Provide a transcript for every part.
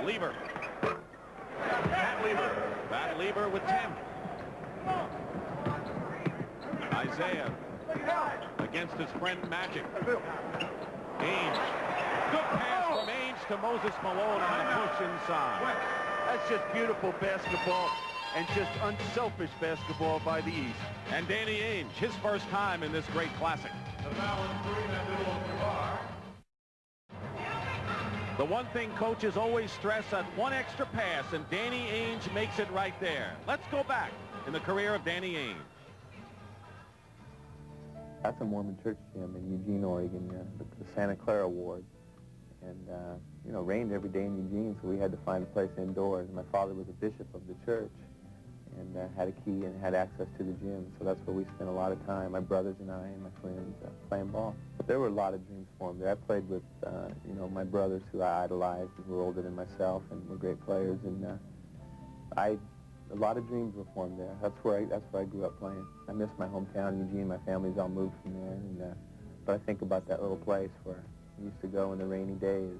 Lieber. Matt Lieber with 10. Isaiah against his friend Magic. Ainge. Good pass from Ainge to Moses Malone on a push inside. That's just beautiful basketball and just unselfish basketball by the East. And Danny Ainge, his first time in this great classic. The one thing coaches always stress at one extra pass, and Danny Ainge makes it right there. Let's go back in the career of Danny Ainge. That's a Mormon church gym in Eugene, Oregon, the Santa Clara Ward. And, you know, rained every day in Eugene, so we had to find a place indoors. My father was a bishop of the church and had a key and had access to the gym, so that's where we spent a lot of time, my brothers and I and my friends, playing ball. But there were a lot of dreams formed there. I played with, you know, my brothers who I idolized, who were older than myself and were great players, and a lot of dreams were formed there. That's where I grew up playing. I miss my hometown, Eugene. My family's all moved from there, and but I think about that little place where I used to go in the rainy days.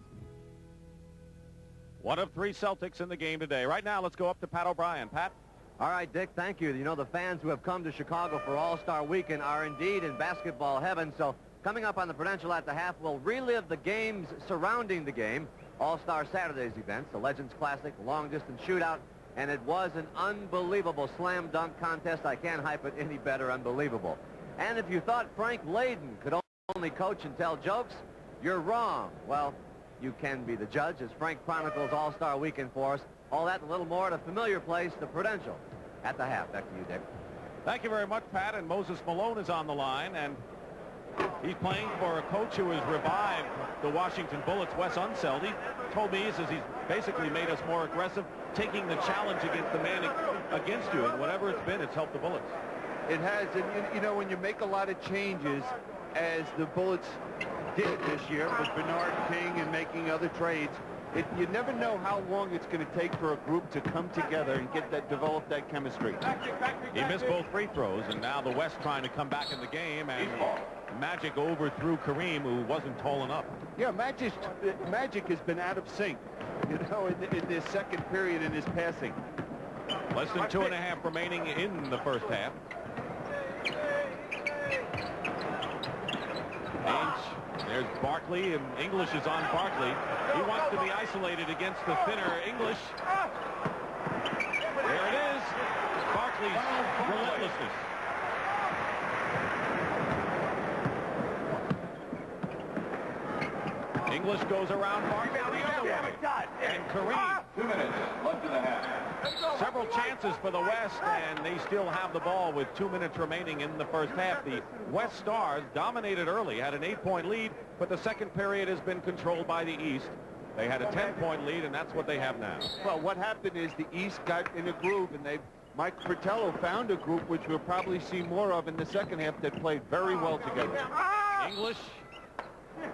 One of 3 Celtics in the game today. Right now, let's go up to Pat O'Brien. Pat? All right, Dick, thank you. You know, the fans who have come to Chicago for All-Star Weekend are indeed in basketball heaven. So coming up on the Prudential at the half, we'll relive the games surrounding the game. All-Star Saturday's events, the Legends Classic, long-distance shootout, and it was an unbelievable slam dunk contest. I can't hype it any better. Unbelievable. And if you thought Frank Layden could only coach and tell jokes, you're wrong. Well, you can be the judge as Frank chronicles All-Star Weekend for us. All that and a little more at a familiar place, the Prudential at the half. Back to you, Dick. Thank you very much, Pat. And Moses Malone is on the line, and he's playing for a coach who has revived the Washington Bullets, Wes Unseld. He told me, he says he's basically made us more aggressive, taking the challenge against the man against you, and whatever it's been, it's helped the Bullets. It has, and you know, when you make a lot of changes, as the Bullets did this year with Bernard King and making other trades, you never know how long it's going to take for a group to come together and develop that chemistry. He missed both free throws, and now the West trying to come back in the game, and Magic overthrew Kareem, who wasn't tall enough. Yeah, Magic has been out of sync, you know, in this second period in his passing. Less than 2.5 remaining in the first half. Ainge, there's Barkley, and English is on Barkley. He wants to be isolated against the thinner English. There it is. Barkley's relentlessness. English goes around Barkley the other way. And Kareem. 2 minutes left in the half. Several chances for the West, and they still have the ball with 2 minutes remaining in the first half. The West Stars dominated early, had an 8-point lead, but the second period has been controlled by the East. They had a 10-point lead, and that's what they have now. Well, what happened is the East got in a groove, and Mike Fratello found a group which we'll probably see more of in the second half that played very well together. English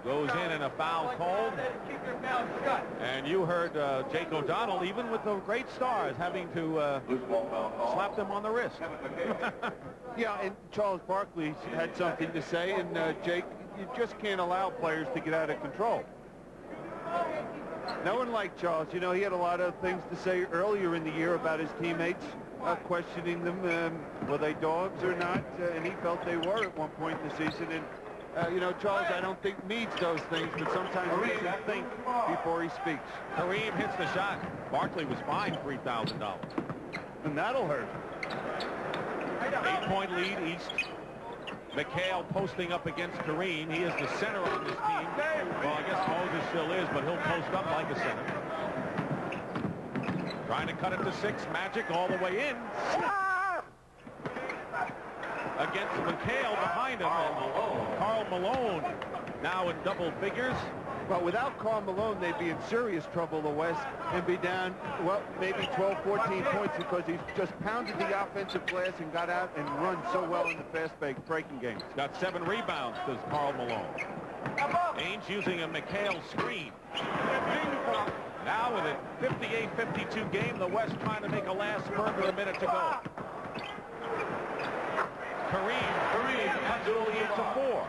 goes in a foul called. And you heard Jake O'Donnell, even with the great Stars, having to slap them on the wrist. Yeah, and Charles Barkley had something to say, and Jake, you just can't allow players to get out of control. No one liked Charles. You know, he had a lot of things to say earlier in the year about his teammates, questioning them, were they dogs or not, and he felt they were at one point in the season. And you know, Charles, I don't think needs those things, but sometimes he should think before he speaks. Kareem hits the shot. Barkley was fined $3,000. And that'll hurt. 8-point lead East. McHale posting up against Kareem. He is the center on this team. Well, I guess Moses still is, but he'll post up like a center. Trying to cut it to 6. Magic all the way in. Against McHale behind him. Karl Malone now in double figures. Well, without Karl Malone, they'd be in serious trouble, the West, and be down, well, maybe 12, 14 points because he's just pounded the offensive glass and got out and run so well in the fast-breaking game. He's got 7 rebounds, does Karl Malone. Ainge using a McHale screen. Now with a 58-52 game, the West trying to make a last spurt with a minute to go. Kareem cuts it to 4.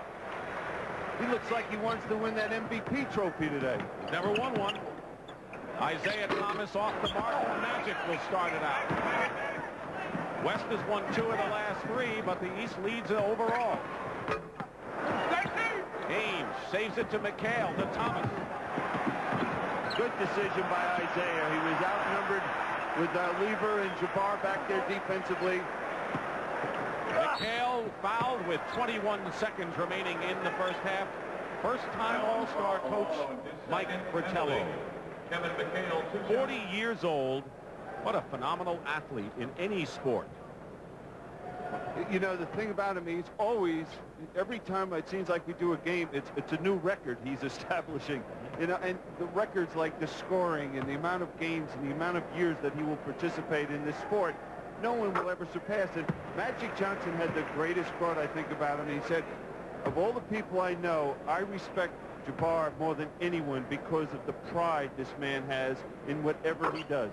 He looks like he wants to win that MVP trophy today. Never won one. Isaiah Thomas off the mark. Magic will start it out. West has won 2 of the last 3, but the East leads it overall. Ames saves it to McHale, to Thomas. Good decision by Isaiah. He was outnumbered with Lever and Jabbar back there defensively. McHale fouled with 21 seconds remaining in the first half. First-time All-Star coach Mike Fratello. Kevin McHale, 40 years old. What a phenomenal athlete in any sport. You know, the thing about him, he's always, every time it seems like we do a game, it's a new record he's establishing. You know, and the records like the scoring and the amount of games and the amount of years that he will participate in this sport, no one will ever surpass it. Magic Johnson had the greatest quote, I think, about him. He said, of all the people I know, I respect Jabbar more than anyone because of the pride this man has in whatever he does.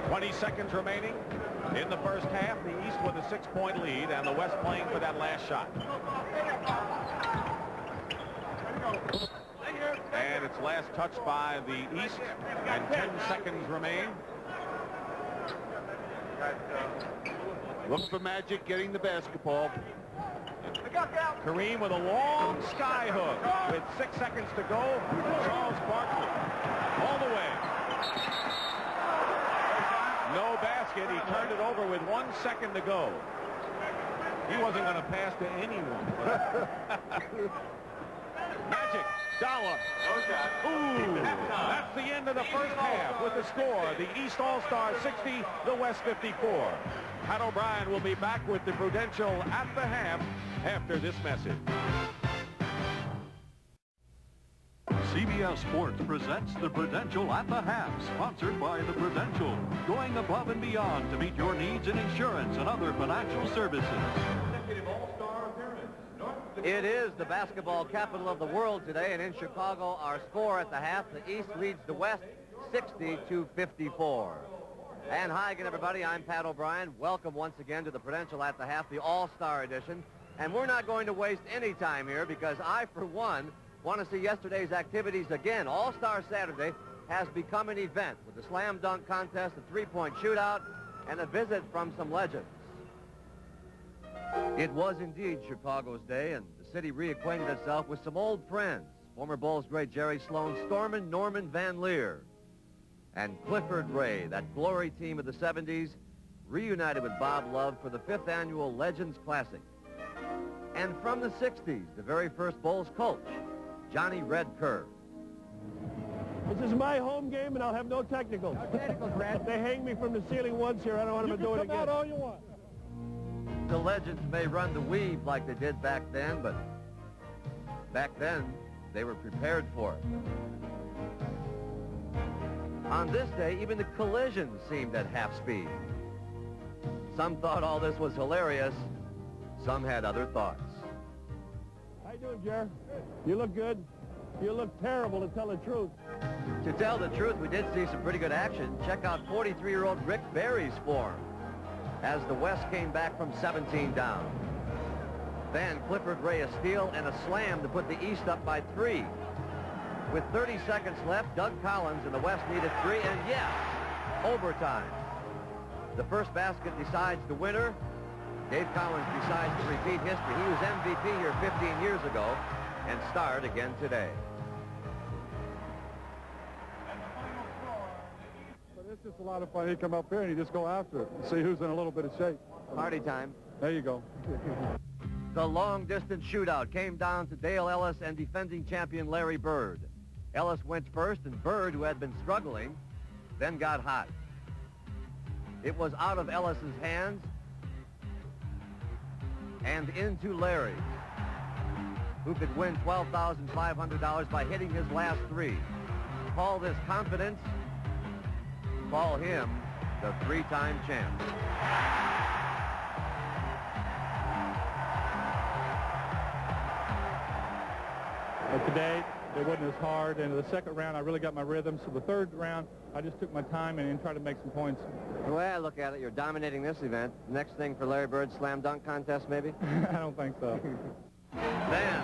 20 seconds remaining in the first half. The East with a 6-point lead, and the West playing for that last shot. And it's last touched by the East, and 10 seconds remain. Look for Magic getting the basketball. Kareem with a long sky hook with 6 seconds to go. Charles Barkley all the way. No basket. He turned it over with 1 second to go. He wasn't going to pass to anyone. Magic, Dollar. Ooh, that's the end of the first half with the score. The East All-Star 60, the West 54. Pat O'Brien will be back with the Prudential at the half after this message. CBS Sports presents the Prudential at the Half, sponsored by the Prudential, going above and beyond to meet your needs in insurance and other financial services. It is the basketball capital of the world today, and in Chicago, our score at the half, the East leads the West 60-54. And hi again, everybody. I'm Pat O'Brien. Welcome once again to the Prudential at the half, the All-Star edition. And we're not going to waste any time here because I, for one, want to see yesterday's activities again. All-Star Saturday has become an event with the slam dunk contest, a three-point shootout, and a visit from some legends. It was indeed Chicago's day, and the city reacquainted itself with some old friends. Former Bulls great Jerry Sloan, Stormin' Norman Van Leer, and Clifford Ray, that glory team of the 70s, reunited with Bob Love for the 5th annual Legends Classic. And from the 60s, the very first Bulls coach, Johnny Red Kerr. This is my home game, and I'll have no technicals. No technicals, Red. They hang me from the ceiling once here. I don't want them to do it again. You can come out all you want. The legends may run the weave like they did back then, but back then, they were prepared for it. On this day, even the collisions seemed at half speed. Some thought all this was hilarious. Some had other thoughts. How you doing, Jer? You look good. You look terrible, to tell the truth. To tell the truth, we did see some pretty good action. Check out 43-year-old Rick Barry's form as the West came back from 17 down. Then Clifford Ray a steal and a slam to put the East up by 3. With 30 seconds left, Doug Collins and the West needed 3, and yes, overtime. The first basket decides the winner. Dave Collins decides to repeat history. He was MVP here 15 years ago and starred again today. But it's just a lot of fun. You come up here and you just go after it and see who's in a little bit of shape. Party time. There you go. The long-distance shootout came down to Dale Ellis and defending champion Larry Bird. Ellis went first, and Bird, who had been struggling, then got hot. It was out of Ellis's hands and into Larry, who could win $12,500 by hitting his last 3. Call this confidence. Call him the 3-time champ. Today, it wasn't as hard. And the second round, I really got my rhythm. So the third round, I just took my time and tried to make some points. The way I look at it, you're dominating this event. Next thing for Larry Bird, slam dunk contest, maybe? I don't think so. Then